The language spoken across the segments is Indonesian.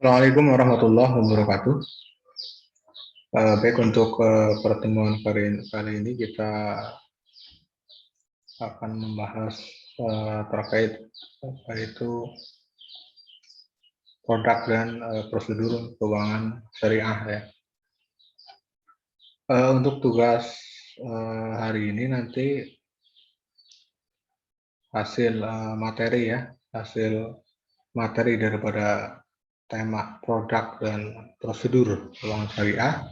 Assalamualaikum warahmatullahi wabarakatuh. Baik, untuk pertemuan kali ini kita akan membahas terkait apa itu produk dan prosedur keuangan syariah ya. Untuk tugas hari ini nanti hasil materi daripada tema produk dan prosedur keuangan syariah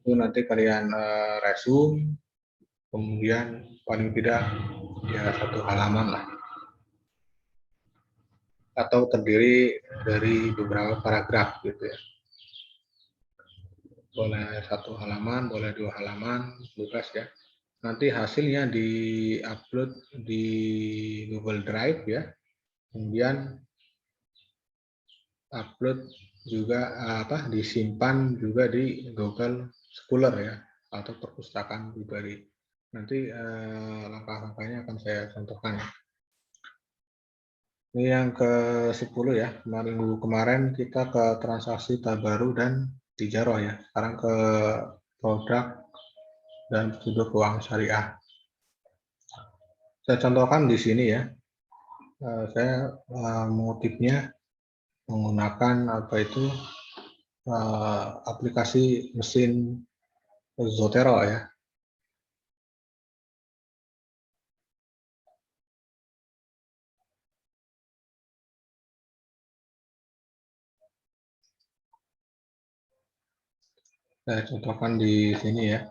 itu nanti kalian resume, kemudian paling tidak ya 1 halaman lah, atau terdiri dari beberapa paragraf gitu ya. Boleh 1 halaman, boleh 2 halaman, bebas ya. Nanti hasilnya di-upload di Google Drive ya. Kemudian upload juga disimpan juga di Google Scholar ya, atau perpustakaan pribadi. Nanti langkah-langkahnya akan saya contohkan. Ini yang ke-10 ya. Minggu kemarin kita ke transaksi tabaru dan tijaroh ya. Sekarang ke produk dan prosedur keuangan syariah. Saya contohkan di sini ya. Saya mengutipnya menggunakan aplikasi mesin Zotero ya. Saya contohkan di sini ya.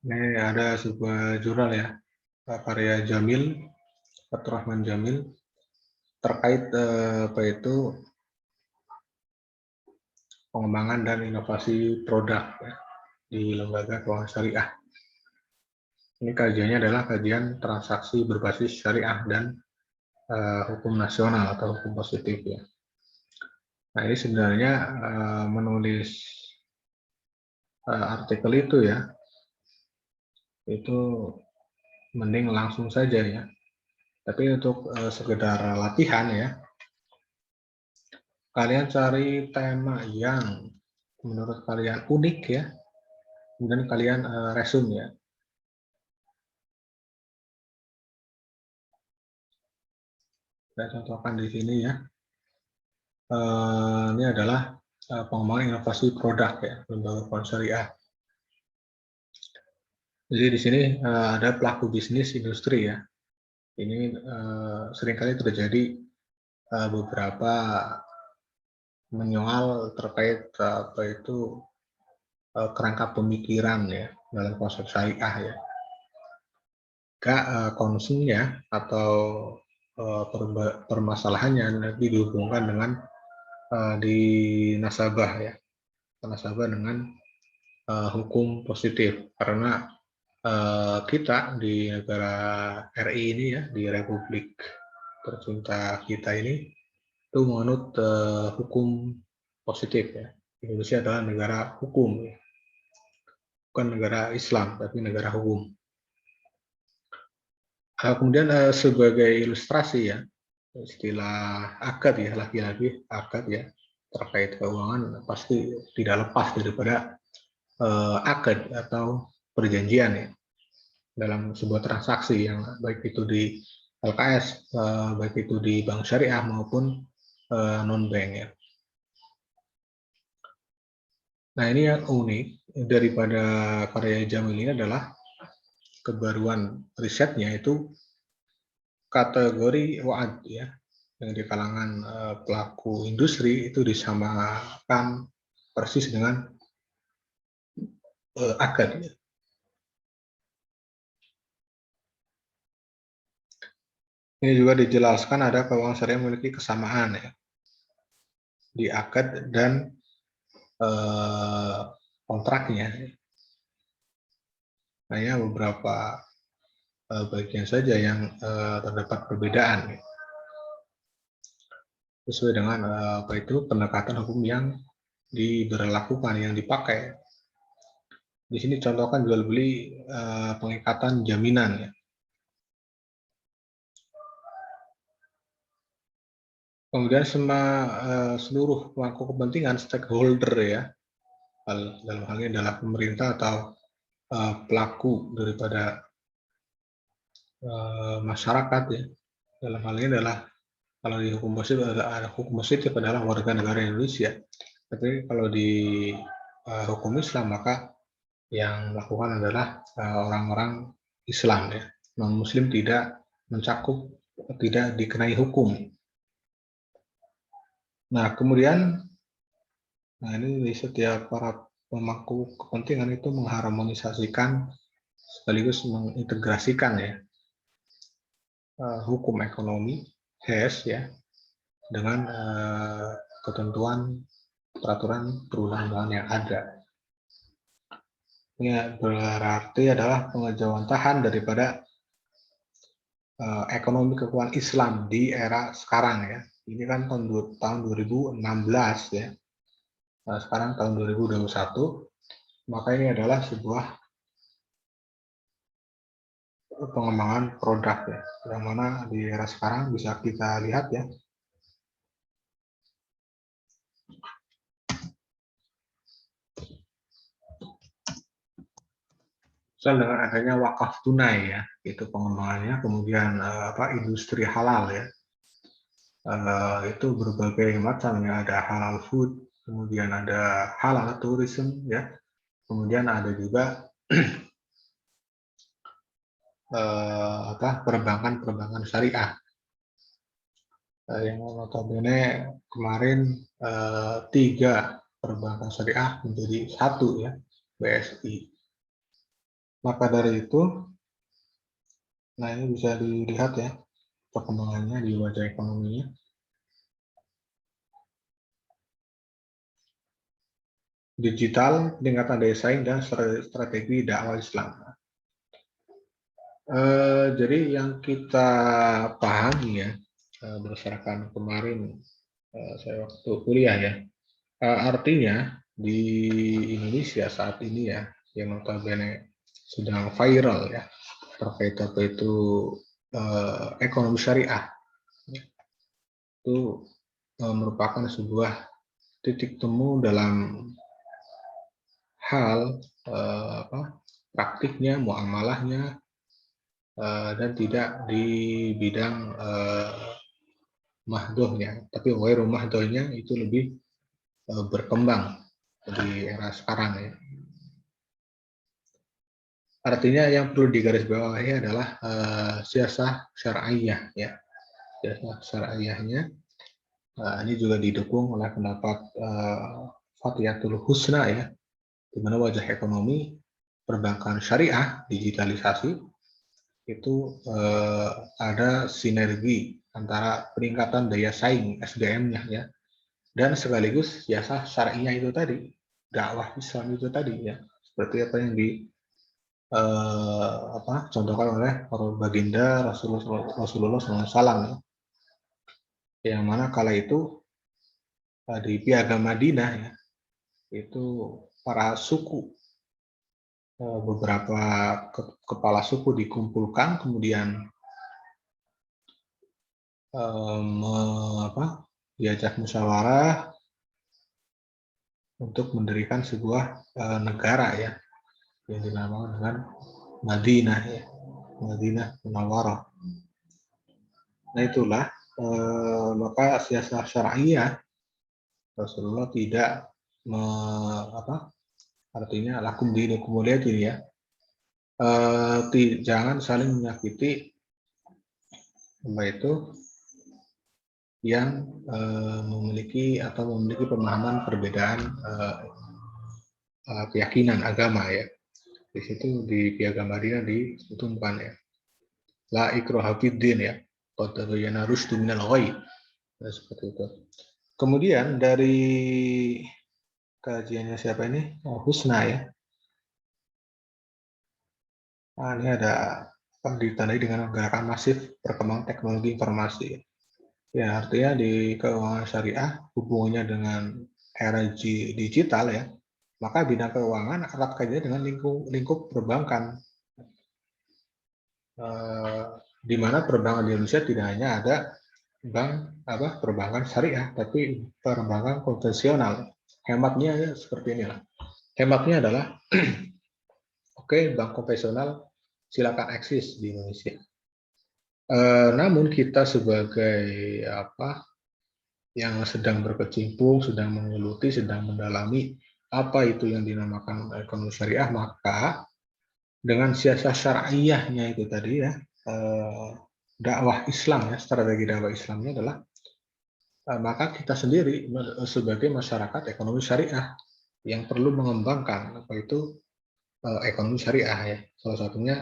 Ini ada sebuah jurnal ya, karya Jamil, Fathurrahman Jamil, terkait pengembangan dan inovasi produk ya, di lembaga keuangan syariah. Ini kajiannya adalah kajian transaksi berbasis syariah dan hukum nasional atau hukum positif ya. Nah, ini sebenarnya menulis artikel itu ya, itu mending langsung saja ya. Tapi untuk sekedar latihan ya, kalian cari tema yang menurut kalian unik ya, kemudian kalian resume ya. Saya contohkan di sini ya. Ini adalah pengembangan inovasi produk ya, lembaga keuangan syariah. Jadi di sini ada pelaku bisnis industri ya. Ini seringkali terjadi beberapa menyoal terkait kerangka pemikiran ya dalam konsep syariah ya. Konsumnya atau permasalahannya nanti dihubungkan dengan di nasabah ya, nasabah dengan hukum positif, karena kita di negara RI ini ya, di Republik tercinta kita ini itu menganut hukum positif ya. Indonesia adalah negara hukum ya, bukan negara Islam tapi negara hukum. Kemudian sebagai ilustrasi ya, istilah akad ya, lagi-lagi akad ya, terkait keuangan pasti tidak lepas daripada akad atau perjanjian ya, dalam sebuah transaksi yang baik itu di LKS, baik itu di bank syariah maupun non-bank ya. Nah, ini yang unik daripada karya Jamil ini adalah kebaruan risetnya itu kategori wa'ad ya, yang di kalangan pelaku industri itu disamakan persis dengan akad ya. Ini juga dijelaskan ada keuangan syariah memiliki kesamaan ya di akad dan kontraknya. Hanya beberapa bagian saja yang terdapat perbedaan ya, sesuai dengan pendekatan hukum yang diberlakukan, yang dipakai. Di sini contohkan jual beli pengikatan jaminan ya. Kemudian seluruh pemangku kepentingan stakeholder ya, dalam hal ini adalah pemerintah atau pelaku daripada masyarakat ya. Dalam hal ini adalah kalau di hukum positif adalah warga negara Indonesia. Tapi kalau di hukum Islam maka yang melakukan adalah orang-orang Islam ya. Non-Muslim tidak mencakup, tidak dikenai hukum. Nah kemudian, ini di setiap para pemangku kepentingan itu mengharmonisasikan sekaligus mengintegrasikan ya hukum ekonomi HES ya dengan ketentuan peraturan perundang-undangan yang ada. Ini berarti adalah pengejawantahan daripada ekonomi keuangan Islam di era sekarang ya. Ini kan tahun 2016 ya. Nah, sekarang tahun 2021, maka ini adalah sebuah pengembangan produk ya, yang mana di era sekarang bisa kita lihat ya. Misal dengan adanya wakaf tunai ya, itu pengembangannya, kemudian industri halal ya, itu berbagai macam ya, ada halal food, kemudian ada halal tourism ya, kemudian ada juga perbankan syariah yang notabene kemarin 3 perbankan syariah menjadi 1 ya, BSI. Maka dari itu, nah ini bisa dilihat ya perkembangannya di wajah ekonominya. Digital, peningkatan daya saing, dan strategi dakwah Islam. Jadi yang kita pahami ya, berdasarkan kemarin saya waktu kuliah ya, artinya di Indonesia saat ini ya, yang notabene sedang viral ya, terkait apa itu ekonomi syariah, itu merupakan sebuah titik temu dalam hal praktiknya, muamalahnya, dan tidak di bidang mahdohnya, tapi ghairu mahdohnya itu lebih berkembang di era sekarang ya. Artinya yang perlu digarisbawahi adalah siasah syar'iyah ya. Siasah syar'iyahnya ini juga didukung oleh pendapat Fatihatul Husna ya, di mana wajah ekonomi perbankan syariah digitalisasi itu ada sinergi antara peningkatan daya saing SDM-nya ya, dan sekaligus siasah syar'iyah itu tadi, dakwah Islam itu tadi ya, seperti apa yang contohkan oleh baginda Rasulullah SAW ya, yang mana kala itu di Piagam Madinah ya, itu para suku, beberapa kepala suku dikumpulkan, kemudian diajak musyawarah untuk mendirikan sebuah negara ya, yang dinamakan dengan Madinah ya, Madinah Munawwarah. Nah itulah maka siasah syar'iyah Rasulullah tidak artinya lakum dinukum waliyadin ya, jangan saling menyakiti apa itu yang memiliki pemahaman perbedaan keyakinan agama ya. Di situ di Piagam Madinah ditentukan ya, la ikraha fid din ya, qad tabayyana rusydu minal ghayy. Seperti itu. Kemudian dari kajiannya siapa ini? Husna ya. Nah, ini ada ditandai dengan gerakan masif perkembangan teknologi informasi. Ya, artinya di keuangan syariah hubungannya dengan era digital ya, maka bidang keuangan erat kaitannya dengan lingkup perbankan. Di mana perbankan di Indonesia tidak hanya ada perbankan syariah, tapi perbankan konvensional. Hematnya ya seperti inilah. Hematnya adalah oke, bank konvensional silakan eksis di Indonesia. Namun kita sebagai yang sedang berkecimpung, sedang menggeluti, sedang mendalami apa itu yang dinamakan ekonomi syariah, maka dengan siasat syariahnya itu tadi ya, dakwah Islam ya, strategi dakwah Islamnya adalah maka kita sendiri sebagai masyarakat ekonomi syariah yang perlu mengembangkan apa itu ekonomi syariah ya. Salah satunya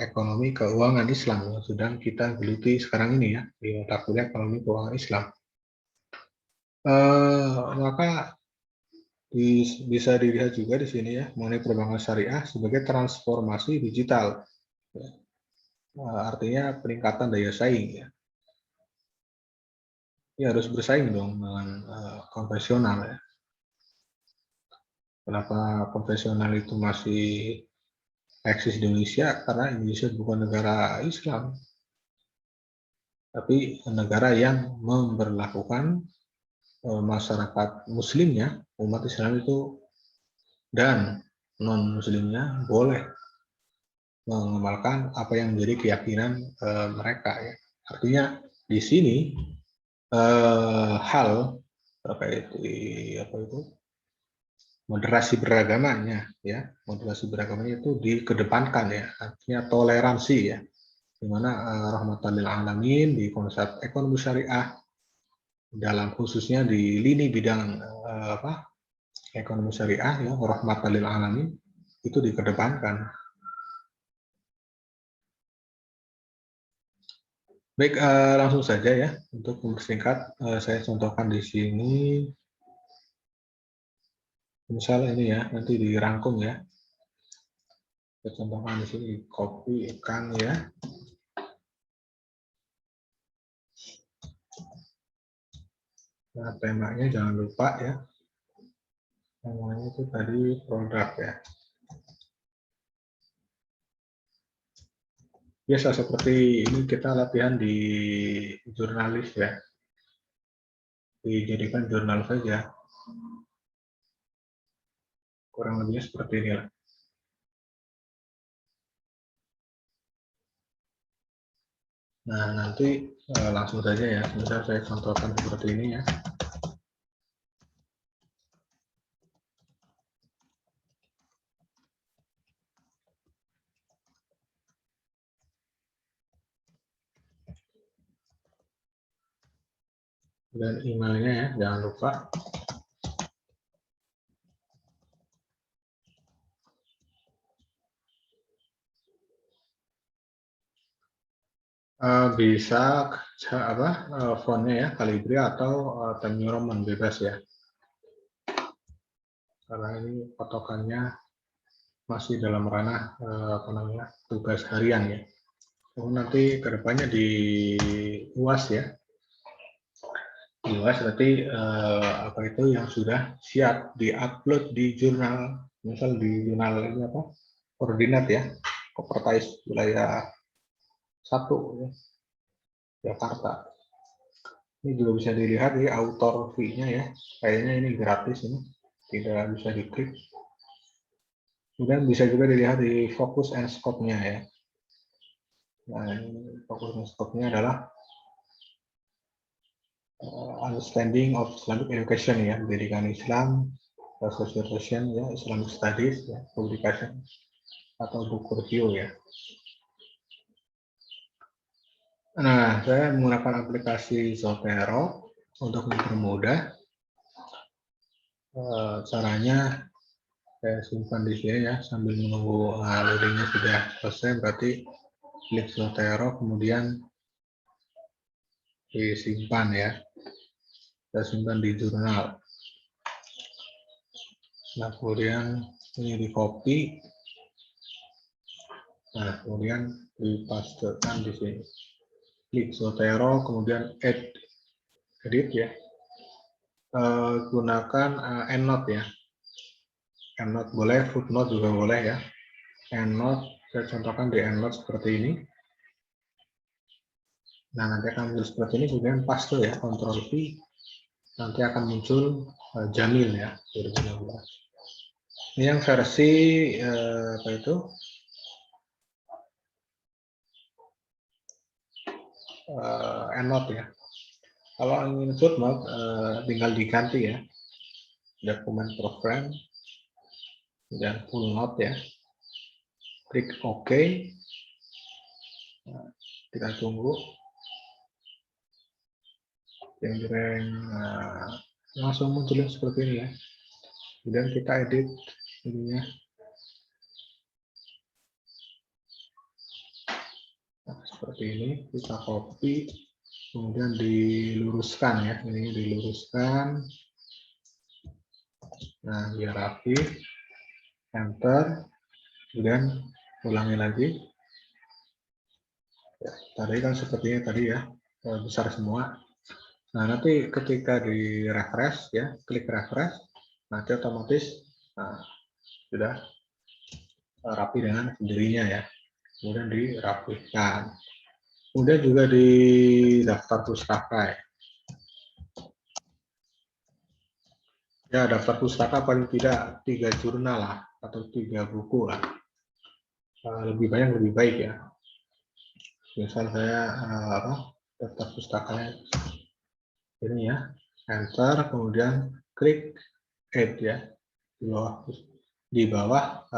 ekonomi keuangan Islam yang sedang kita geluti sekarang ini ya di mata kuliah ekonomi keuangan Islam. Maka bisa dilihat juga di sini ya mengenai perbankan syariah sebagai transformasi digital. Ya. Artinya peningkatan daya saing ya. Ya harus bersaing dong dengan konvensional ya. Kenapa konvensional itu masih eksis di Indonesia? Karena Indonesia bukan negara Islam, tapi negara yang memberlakukan masyarakat Muslimnya, umat Islam itu dan non Muslimnya boleh mengamalkan apa yang menjadi keyakinan mereka ya. Artinya di sini hal terkait apa itu moderasi beragamanya ya, moderasi beragamanya itu dikedepankan ya, artinya toleransi ya, di mana rahmatan lil alamin di konsep ekonomi syariah dalam khususnya di lini bidang ekonomi syariah ya, rahmatan lil alamin itu dikedepankan. Baik, langsung saja ya untuk mempersingkat saya contohkan di sini. Misalnya ini ya, nanti dirangkum ya. Saya contohkan di sini, copy kan ya. Nah, temanya jangan lupa ya. Temanya itu tadi produk ya. Biasa seperti ini kita latihan di jurnalis ya. Dijadikan jurnal saja. Kurang lebihnya seperti ini lah. Nah, nanti langsung saja ya. Sebentar saya contohkan seperti ini ya. Dan emailnya ya, jangan lupa. Bisa fontnya ya Calibri atau Times New Roman bebas ya. Karena ini patokannya masih dalam ranah tugas harian ya. Nanti kedepannya di UAS ya. Di UAS berarti apa itu yang sudah siap diupload di jurnal, misal di jurnal ini koordinat ya, Kopertais wilayah 1 ya, Jakarta. Ini juga bisa dilihat di author fee-nya ya. Kayaknya ini gratis ini, tidak bisa diklik. Kemudian bisa juga dilihat di focus and scope-nya ya. Nah, ini fokus and scope-nya adalah understanding of Islamic education ya, pendidikan Islam, association ya, Islamic studies ya, publication atau book review ya. Nah, saya menggunakan aplikasi Zotero untuk mempermudah. Caranya saya simpan di sini ya, sambil menunggu loadingnya sudah selesai, berarti klik Zotero kemudian disimpan ya. Saya simpan di jurnal. Nah, kemudian ini di copy. Nah, kemudian dipastekan di sini. Klik Zotero, kemudian edit ya. Gunakan EndNote ya. EndNote boleh, footnote juga boleh ya. EndNote, saya contohkan di EndNote seperti ini. Nah, nanti akan muncul seperti ini, kemudian paste ya, Ctrl V, nanti akan muncul Jamil ya, 2016. Ini yang versi apa itu? EndNote ya. Kalau ingin footnote, tinggal diganti ya. Dokumen program dan full note ya. Klik OK. Nah, kita tunggu. Jeng-jeng, langsung munculin seperti ini ya. Kemudian kita edit ininya. Nah, seperti ini, kita copy, kemudian diluruskan ya. Ini diluruskan. Nah, biar rapi. Enter. Kemudian ulangi lagi. Ya, tadi kan sepertinya tadi ya, besar semua. Nah, nanti ketika di refresh ya, klik refresh, nanti otomatis sudah rapi dengan sendirinya ya. Kemudian dirapihkan. Kemudian juga di daftar pustaka ya. Ya, daftar pustaka paling tidak 3 jurnal lah, atau 3 buku lah. Lebih banyak lebih baik ya. Misal saya daftar pustakanya ini ya, enter, kemudian klik add ya, di bawah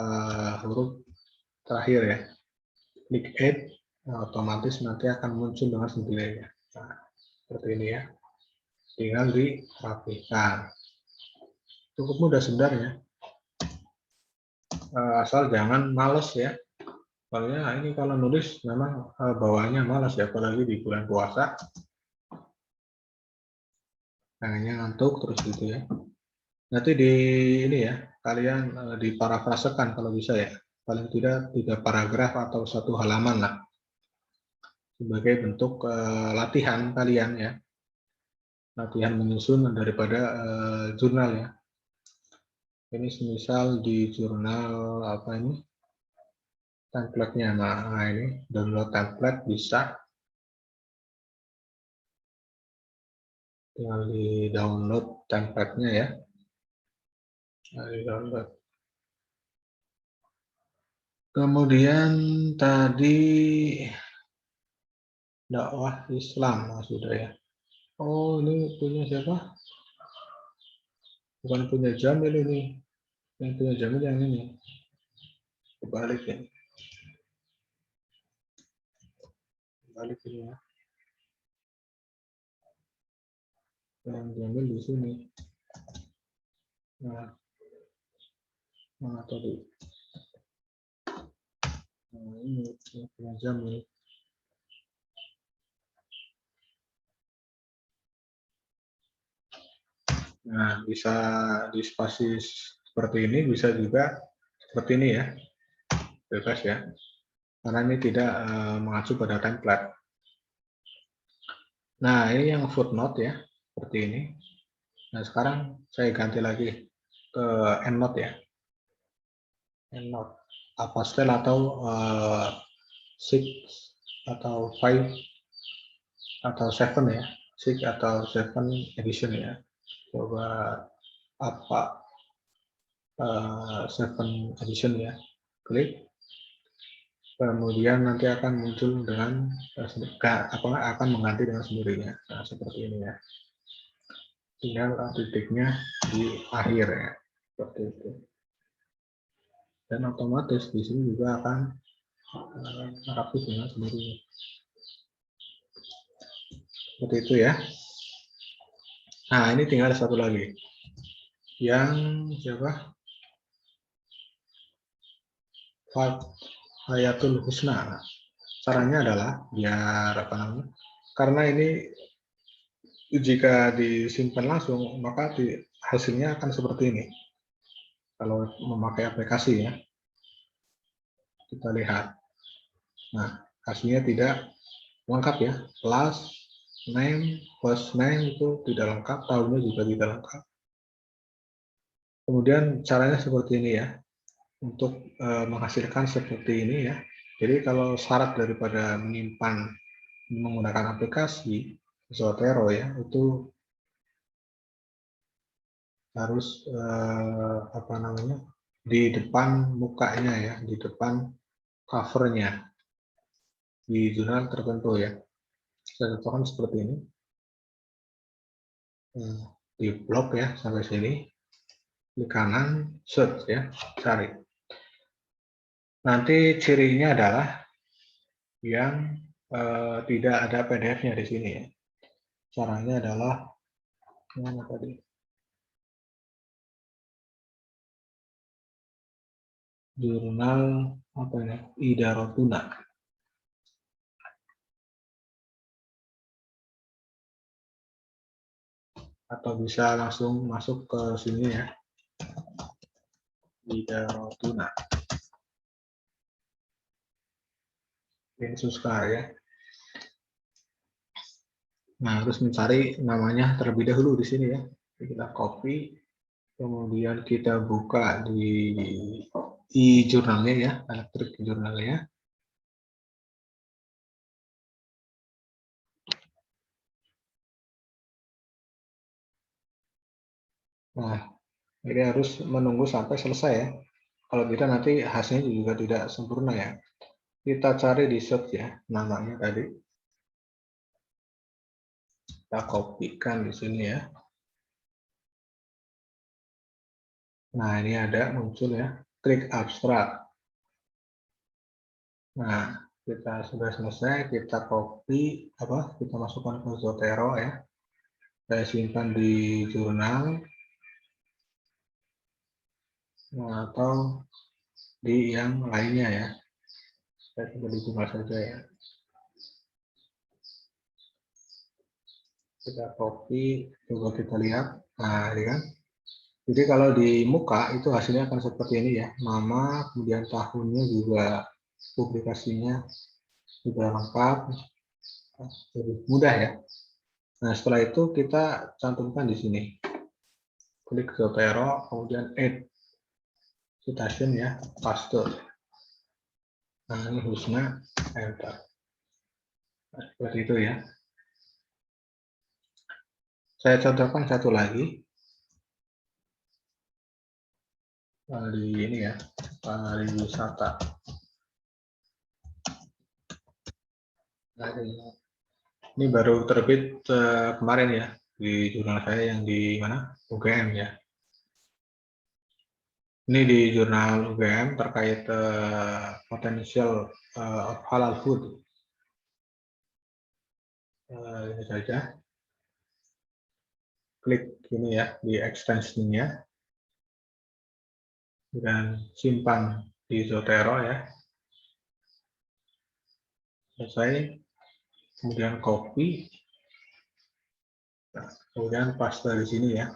huruf terakhir ya, klik add, otomatis nanti akan muncul dengan sendirinya. Nah, seperti ini ya, tinggal dirapikan. Cukup mudah sebenarnya, asal jangan males ya. Soalnya ini kalau nulis memang bawaannya malas ya, apalagi di bulan puasa. Tangannya ngantuk terus gitu ya. Nanti di ini ya, kalian diparafrasekan kalau bisa ya. Paling tidak 3 paragraf atau 1 halaman lah. Sebagai bentuk latihan kalian ya. Latihan menyusun daripada jurnal ya. Ini semisal di jurnal apa ini? Template-nya. Nah, ini download template bisa. Tinggal di download template-nya ya. Nah, di download. Kemudian tadi dakwah Islam sudah ya. Oh, ini punya siapa? Bukan punya Jamil ini. Yang punya Jamil yang ini. Kebalik ya. Kebalik ini ya. Yang Jamil di sini. Nah, mana tadi? Nah, ini yang punya Jamil. Nah, bisa di spasi seperti ini, bisa juga seperti ini ya. Bebas ya. Karena ini tidak mengacu pada template. Nah, ini yang footnote ya, seperti ini. Nah, sekarang saya ganti lagi ke EndNote ya. EndNote. Apostel atau 6 atau 5 atau 7 ya. 6 atau 7 edition ya. Coba apa 7 edition ya. Klik. Kemudian nanti akan muncul dengan akan mengganti dengan sendirinya. Nah, seperti ini ya. Tinggal titiknya di akhir ya. Seperti itu. Dan otomatis di sini juga akan rapi dengan sendirinya. Seperti itu ya. Nah, ini tinggal satu lagi. Yang siapa? Hayatul Husna. Caranya adalah biar apa namanya? Karena ini jika disimpan langsung, maka hasilnya akan seperti ini. Kalau memakai aplikasi ya. Kita lihat. Nah, hasilnya tidak lengkap ya. Last name, first name itu tidak lengkap, tahunnya juga tidak lengkap. Kemudian caranya seperti ini ya. Untuk menghasilkan seperti ini ya. Jadi kalau syarat daripada menyimpan menggunakan aplikasi Zotero ya, itu harus apa namanya, di depan mukanya ya, di depan covernya di jurnal tertentu ya. Saya contohkan seperti ini. Di blog ya sampai sini, klik kanan, search ya, cari. Nanti cirinya adalah yang tidak ada PDF-nya di sini ya. Caranya adalah mana tadi? Jurnal apa ya? Ida Rotuna. Atau bisa langsung masuk ke sini ya. Ida Rotuna. Insuskar ya. Nah, harus mencari namanya terlebih dahulu di sini ya. Kita copy, kemudian kita buka di e-jurnalnya ya, elektrik jurnalnya. Nah, ini harus menunggu sampai selesai ya. Kalau tidak nanti hasilnya juga tidak sempurna ya. Kita cari di search ya, namanya tadi. Kita kopikan di sini ya. Nah, ini ada muncul ya, klik abstrak. Nah, kita sudah selesai, kita copy kita masukkan ke Zotero ya. Saya simpan di jurnal atau di yang lainnya ya. Saya coba di jurnal saja ya. Kita copy, coba kita lihat. Nah, ini kan. Jadi kalau di muka itu hasilnya akan seperti ini ya. Nama, kemudian tahunnya juga, publikasinya sudah lengkap. Jadi mudah ya. Nah, setelah itu kita cantumkan di sini. Klik Zotero, kemudian add citation ya, paste. Nah, ini Husna, enter. Nah, seperti itu ya. Saya contohkan satu lagi. Di ini ya, pariwisata. Nah, ini baru terbit kemarin ya, di jurnal saya yang di mana? UGM ya. Ini di jurnal UGM terkait potential of halal food. Ini saja. Klik ini ya, di ekstensinya. Dan simpan di Zotero ya. Selesai. Kemudian copy. Nah, kemudian paste di sini ya.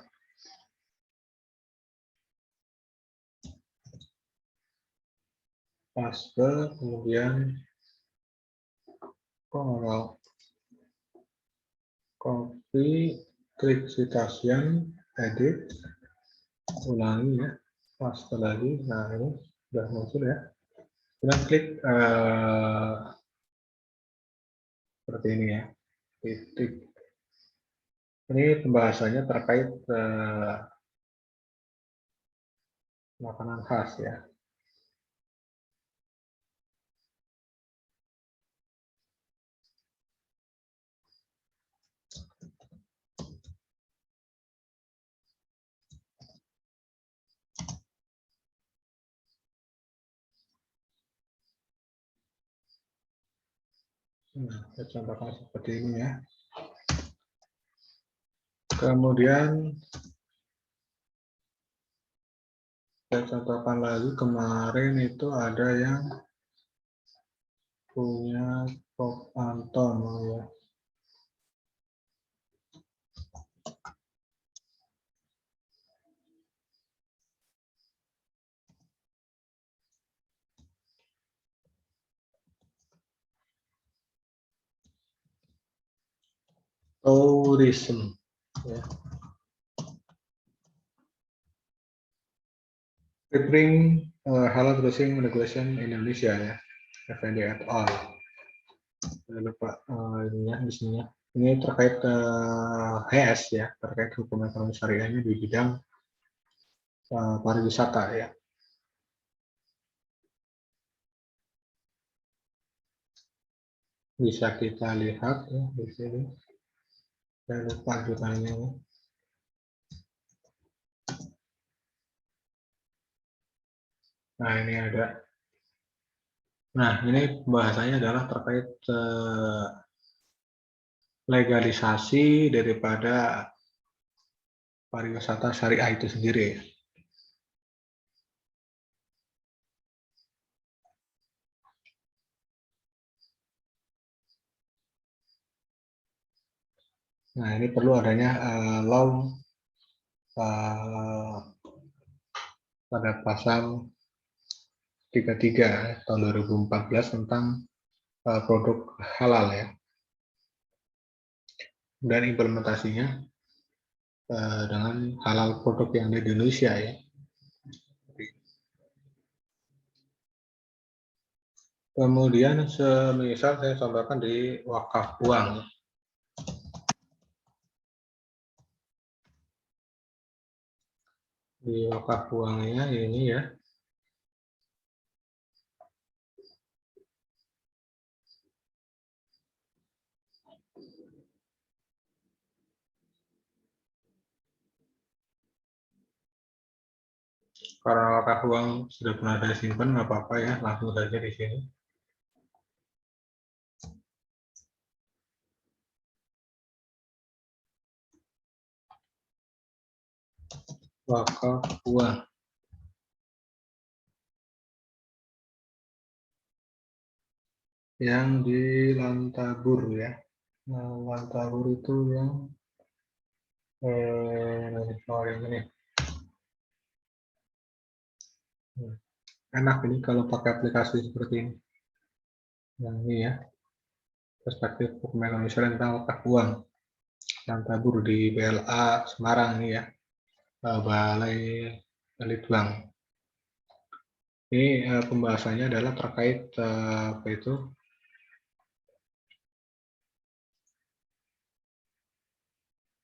Paste, kemudian copy, klik citation, edit, ulangi ya, paste lagi. Nah, ini sudah muncul ya. Kemudian klik seperti ini ya, titik. Ini pembahasannya terkait makanan khas ya. Nah, saya contohkan seperti ini ya. Kemudian saya contohkan lagi, kemarin itu ada yang punya Pop Anton ya. Tourism ya. Preparing halal tourism regulation Indonesia ya, FND et al. Saya lupa ininya di sini. Ini terkait HS ya, terkait hukum ekonomi syariahnya di bidang pariwisata ya. Bisa kita lihat ya di sini. Saya lupa judulnya. Nah, ini ada. Nah, ini bahasanya adalah terkait legalisasi daripada pariwisata syariah itu sendiri. Nah, ini perlu adanya law pada pasal 33 tahun 2014 tentang produk halal ya, dan implementasinya dengan halal produk yang ada di Indonesia ya. Kemudian semisal saya contohkan di wakaf uang. Di wakaf uangnya ini ya. Karena wakaf uang sudah pernah saya simpan, nggak apa-apa ya, langsung saja di sini. Wakaf uang. Yang di Lantabur ya. Nah, Lantabur itu yang yang ini. Enak ini kalau pakai aplikasi seperti ini. Yang ini ya. Perspektif hukum Indonesia tentang wakaf uang. Lantabur di BLA Semarang ini ya. Balai Litbang. Ini pembahasannya adalah terkait apa itu?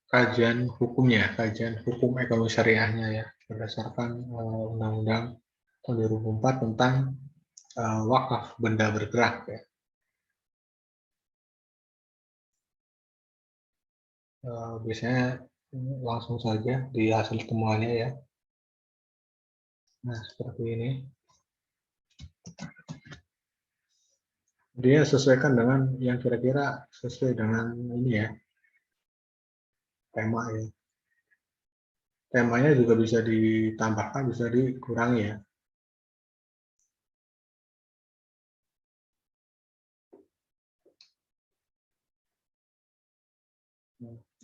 Kajian hukumnya, kajian hukum ekonomi syariahnya ya, berdasarkan Undang-Undang tahun 2004 tentang wakaf benda bergerak ya. Biasanya langsung saja di hasil temuannya ya. Nah, seperti ini. Dia sesuaikan dengan yang kira-kira sesuai dengan ini ya, tema ya. Temanya juga bisa ditambahkan, bisa dikurangi ya.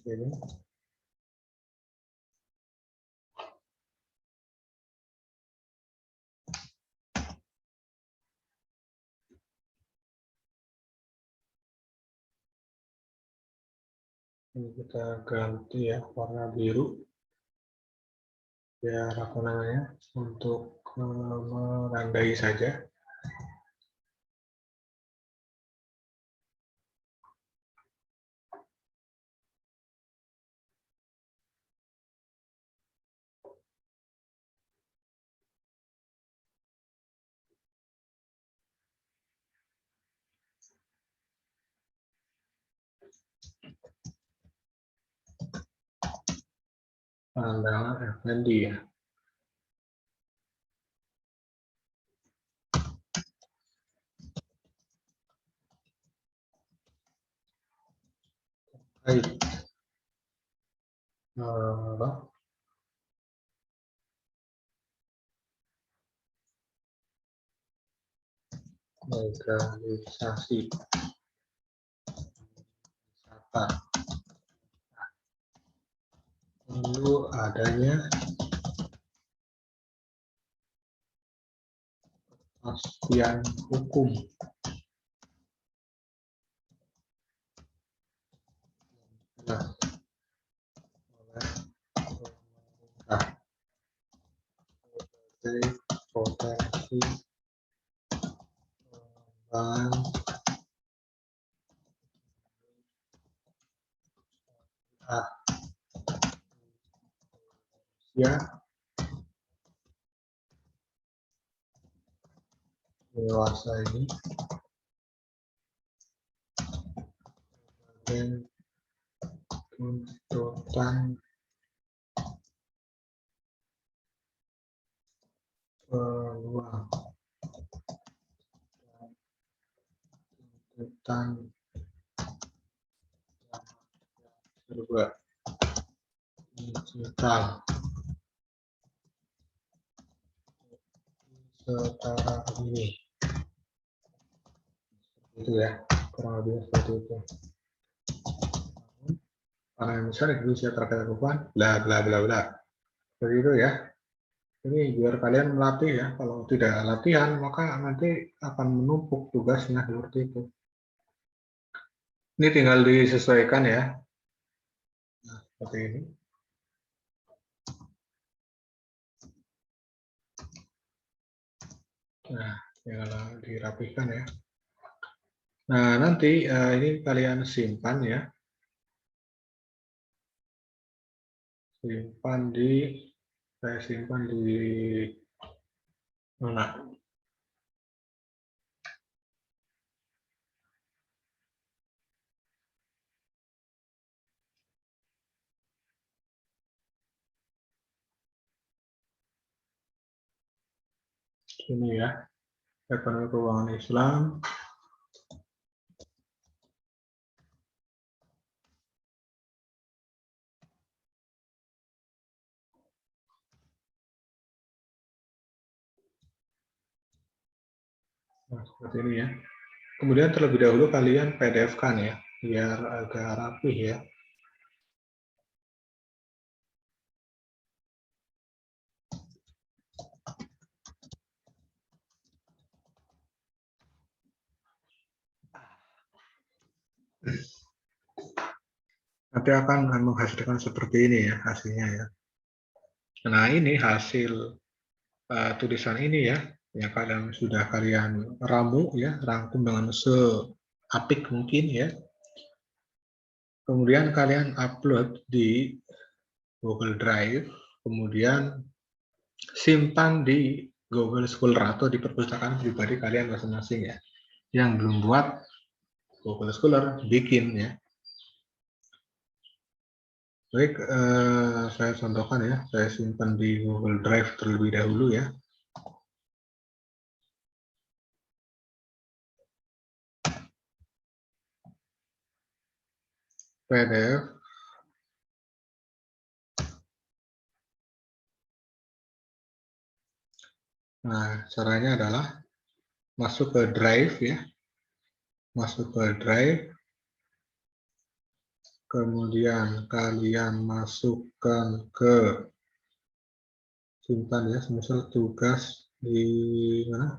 Ini. Ini kita ganti ya warna biru biar apa namanya untuk menandai saja. Pandangan Effendi ya. Baik. Legalisasi wisata. Lalu adanya kepastian hukum. Nah, oleh pemerintah sebagai potensi pengembangan ya dewasa ini dan tuntutan peluang tuntutan serba digital setara ini itu ya, kurang lebih seperti itu. Karena yang besar Indonesia terkait kehidupan bla bla bla bla seperti itu ya. Ini biar kalian melatih ya, kalau tidak latihan maka nanti akan menumpuk tugasnya seperti itu. Ini tinggal disesuaikan ya. Nah, seperti ini. Nah, tinggal dirapihkan ya. Nah, nanti ini kalian simpan ya. Saya simpan di mana? Ini ya, Ekonomi Keuangan Islam. Nah, seperti ini ya. Kemudian terlebih dahulu kalian PDF-kan ya, biar agak rapih ya. Nanti akan menghasilkan seperti ini ya hasilnya ya. Nah, ini hasil tulisan ini ya, yang kalian ramu ya, rangkum dengan seapik mungkin ya. Kemudian kalian upload di Google Drive, kemudian simpan di Google Scholar atau di perpustakaan pribadi kalian masing-masing ya. Yang belum buat Google Scholar bikin ya. Baik, saya contohkan ya, saya simpan di Google Drive terlebih dahulu ya. PDF. Nah, caranya adalah masuk ke Drive ya. Masuk ke Drive. Kemudian kalian masukkan ke simpan ya, semisal tugas di mana?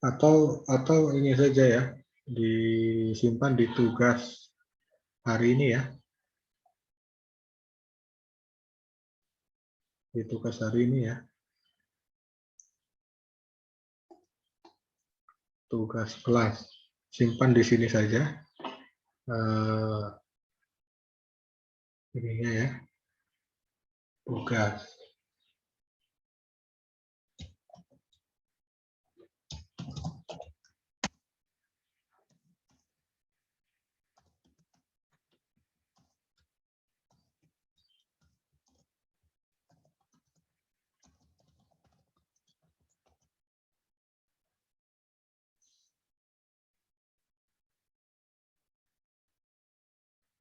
Atau ini saja ya, disimpan di tugas hari ini ya. Di tugas hari ini ya. Tugas kelas. Simpan di sini saja. Ininya ya. Tugas.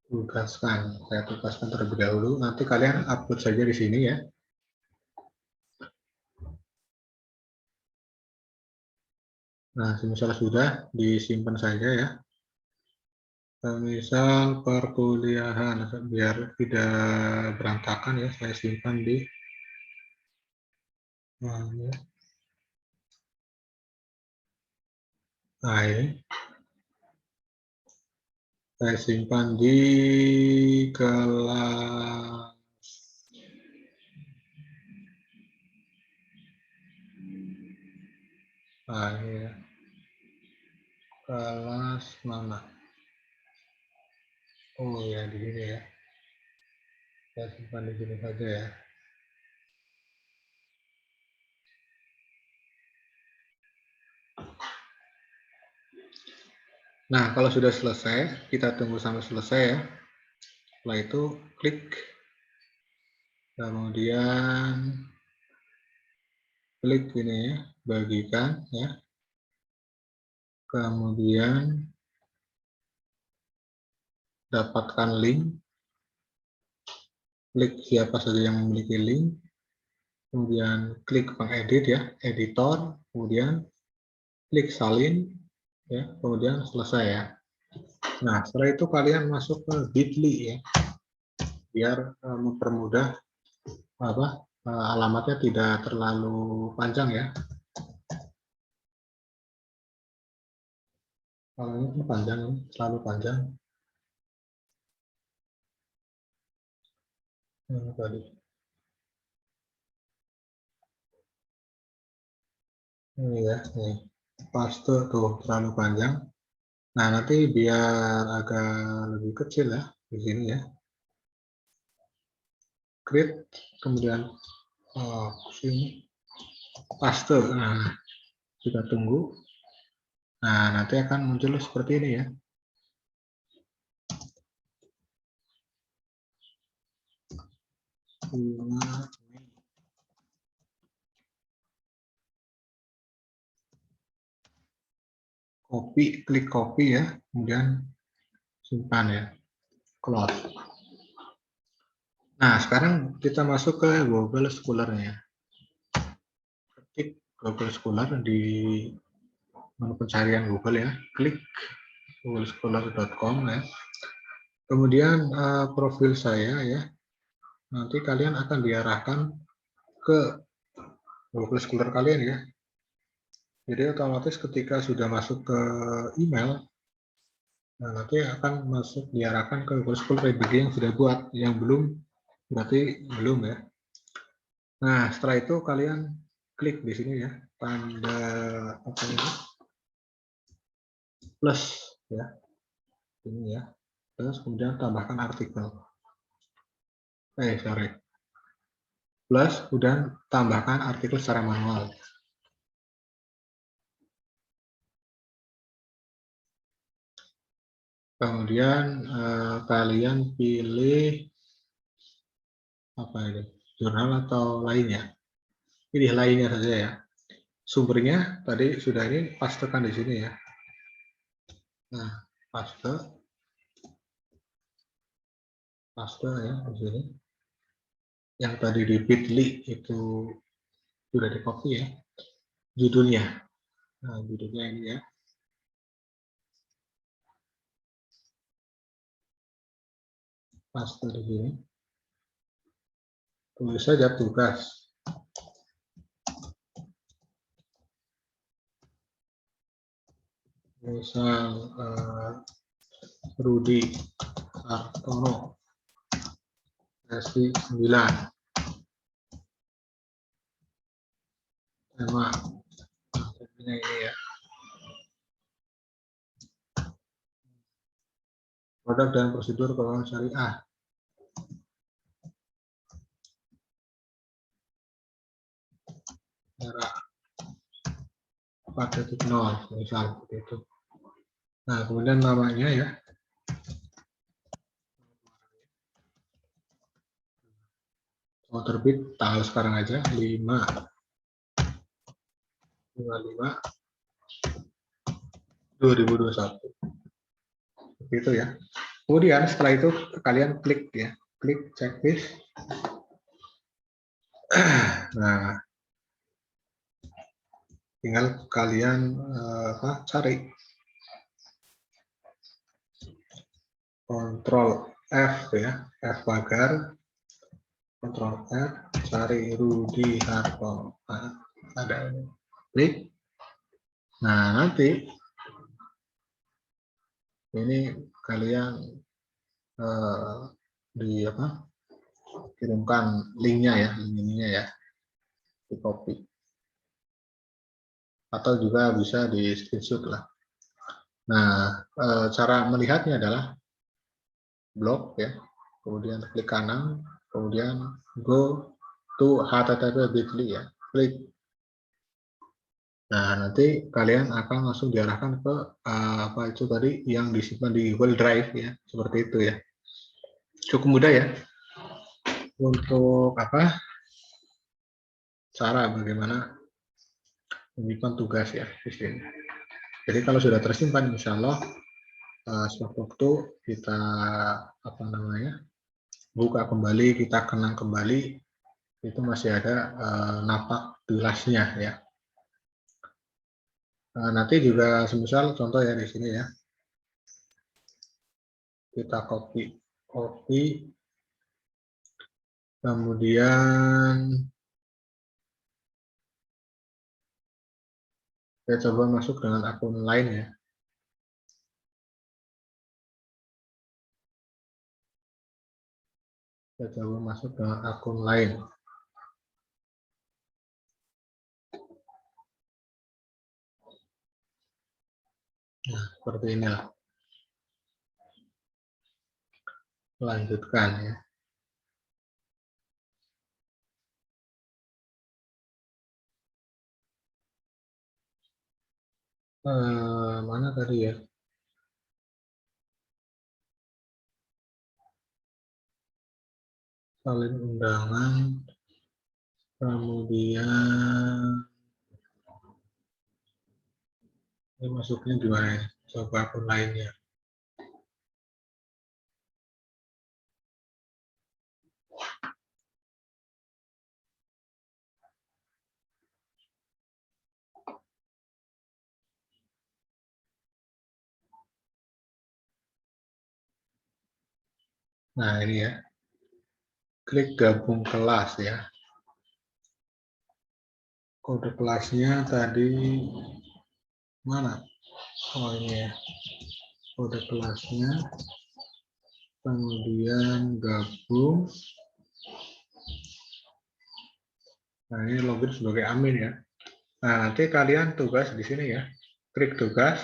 Tugaskan. Saya tugaskan terlebih dahulu. Nanti kalian upload saja di sini ya. Nah, misal sudah disimpan saja ya. Misal perkuliahan, biar tidak berantakan ya, saya simpan di ya. Nah, ini saya simpan di kelas ya. Kelas mana? Oh ya, di sini ya. Saya simpan di sini saja ya. Nah, kalau sudah selesai, kita tunggu sampai selesai ya. Setelah itu klik, kemudian klik ini ya, bagikan ya. Kemudian dapatkan link, klik siapa saja yang memiliki link, kemudian klik pengedit ya, editor, kemudian klik salin ya, kemudian selesai ya. Nah, setelah itu kalian masuk ke Bitly ya, biar mempermudah alamatnya tidak terlalu panjang ya. Kalau ini panjang, terlalu panjang. Tadi ini ya, nih paste tuh terlalu panjang. Nah, nanti biar agak lebih kecil ya di sini ya. Create, kemudian sini paste. Nah, kita tunggu. Nah, nanti akan muncul seperti ini ya. Copy, klik copy ya, kemudian simpan ya, close. Nah, sekarang kita masuk ke Google Scholar-nya. Ketik Google Scholar di menu pencarian Google ya, klik googlescholar.com ya. Kemudian profil saya ya, nanti kalian akan diarahkan ke Google Scholar kalian ya. Jadi otomatis ketika sudah masuk ke email, nah nanti akan masuk diarahkan ke Google Scholar PBG yang sudah buat, yang belum berarti belum ya. Nah, setelah itu kalian klik di sini ya, tanda apa ini? Plus ya. Ini ya. Terus kemudian tambahkan artikel. Sorry. Plus kemudian tambahkan artikel secara manual. Kemudian kalian pilih apa ini? Jurnal atau lainnya. Pilih lainnya saja ya. Sumbernya tadi sudah ini pastekan di sini ya. Nah, paste ya di sini. Yang tadi di Bitly itu sudah di copy ya. Judulnya. Nah, judulnya ini ya. Paste di sini. Tulis saja tugas. Misal Rudi Hartono sesi 9 tema ini ya, produk dan prosedur keuangan syariah. Era 4.0 misal seperti itu. Nah, kemudian namanya ya. Mau terbit tanggal sekarang aja 5/55/2021. Seperti itu ya. Kemudian setelah itu kalian klik ya, klik checklist. Nah, tinggal kalian cari Ctrl F ya, F pagar, Ctrl F, cari Rudi Hartono. Nah, ada ini, klik. Nah, nanti ini kalian kirimkan linknya ya, link-nya ya, di copy. Atau juga bisa di screenshot lah. Nah, cara melihatnya adalah blok ya, kemudian klik kanan, kemudian go to http://bit.ly ya, klik. Nah, nanti kalian akan langsung diarahkan ke apa itu tadi yang disimpan di Google Drive ya, seperti itu ya. Cukup mudah ya untuk apa? Cara bagaimana menyimpan tugas ya di sini. Jadi kalau sudah tersimpan, insya Allah sewaktu kita apa namanya buka kembali, kita kenang kembali, itu masih ada napak tulasnya ya. Nanti juga semisal contoh ya di sini ya, kita copy, kemudian saya coba masuk dengan akun lain ya. Saya coba masuk dengan akun lain. Nah, seperti inilah. Lanjutkan ya. Mana tadi ya? Salin undangan, kemudian ini masuknya gimana ya? Coba akun lainnya. Nah ini ya, klik gabung kelas ya. Kode kelasnya tadi mana? Oh ini ya, kode kelasnya, kemudian gabung. Nah ini login sebagai admin ya. Nah nanti kalian tugas di sini ya, klik tugas,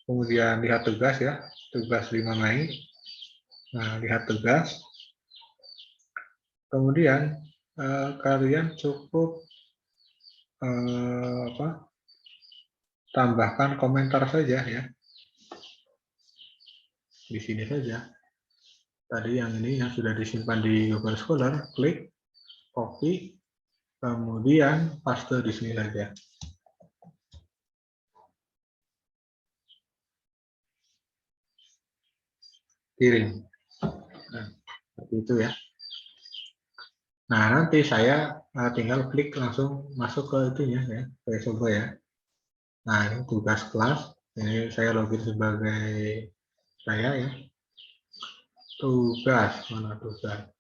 kemudian lihat tugas ya, tugas 5 Mei. Nah lihat tugas, kemudian kalian cukup tambahkan komentar saja ya, di sini saja. Tadi yang ini yang sudah disimpan di Google Scholar, klik, copy, kemudian paste di sini saja. Kirim. Nah, seperti itu ya. Nah, nanti saya tinggal klik langsung masuk ke itunya ya. Saya coba ya. Nah, ini tugas kelas. Ini saya login sebagai saya ya. Tugas, mana tugas?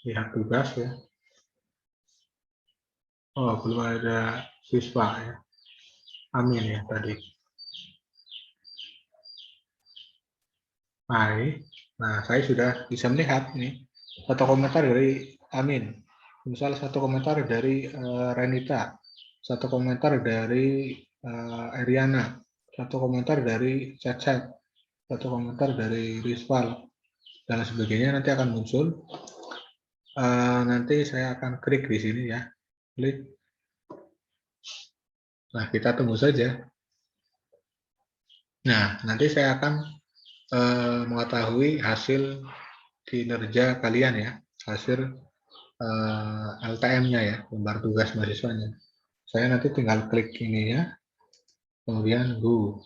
Lihat tugas ya. Oh, belum ada siswa ya. Amin ya tadi. Nah, saya sudah bisa melihat ini satu komentar dari Amin. Misal satu komentar dari Renita, satu komentar dari Eriana, satu komentar dari Cecep, satu komentar dari Rizval, dan sebagainya nanti akan muncul. Nanti saya akan klik di sini ya, klik. Nah, kita tunggu saja. Nah, nanti saya akan mengetahui hasil kinerja kalian ya, hasil LTM-nya ya, lembar tugas mahasiswanya. Saya nanti tinggal klik ini ya, kemudian go.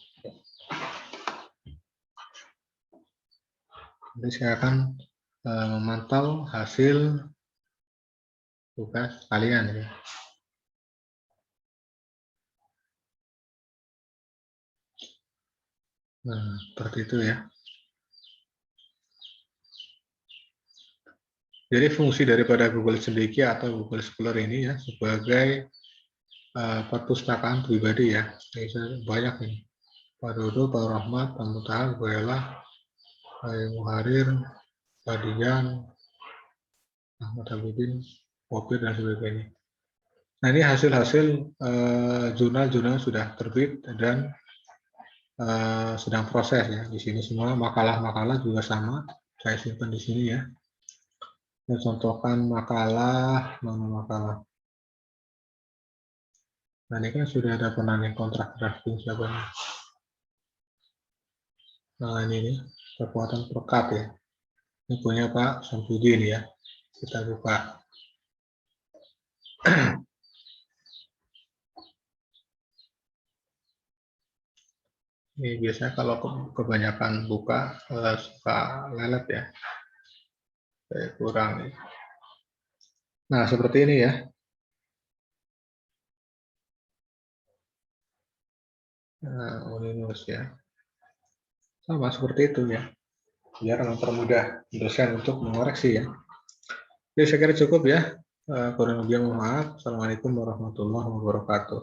Nanti saya akan memantau hasil tugas kalian ya. Nah, seperti itu ya. Jadi fungsi daripada Google Cendekia atau Google Scholar ini ya sebagai perpustakaan pribadi ya. Ini banyak ini. Pak Dodo, Pak Rahmat, Pak Mutahar, Bu Ella, Pak Muharir, Pak Dian, Ahmad Habibin, Popir, dan sebagainya. Nah ini hasil-hasil jurnal-jurnal sudah terbit dan sedang proses ya. Di sini semua makalah-makalah juga sama, saya simpan di sini ya. mencontohkan makalah, mana makalah. Nah, ini kan sudah ada pernah nih kontrak drafting siapa nih? Nah, ini nih, kekuatan perekat ya. Ini punya Pak Samsudin ya. Kita buka. Ini biasanya kalau kebanyakan buka suka lelet ya. Kurang. Nah, seperti ini ya. Nah, Uninus ya. Sama seperti itu ya. Biar mempermudah dosen untuk mengoreksi ya. Jadi saya kira cukup ya. Kurang lebih mohon maaf. Assalamualaikum warahmatullahi wabarakatuh.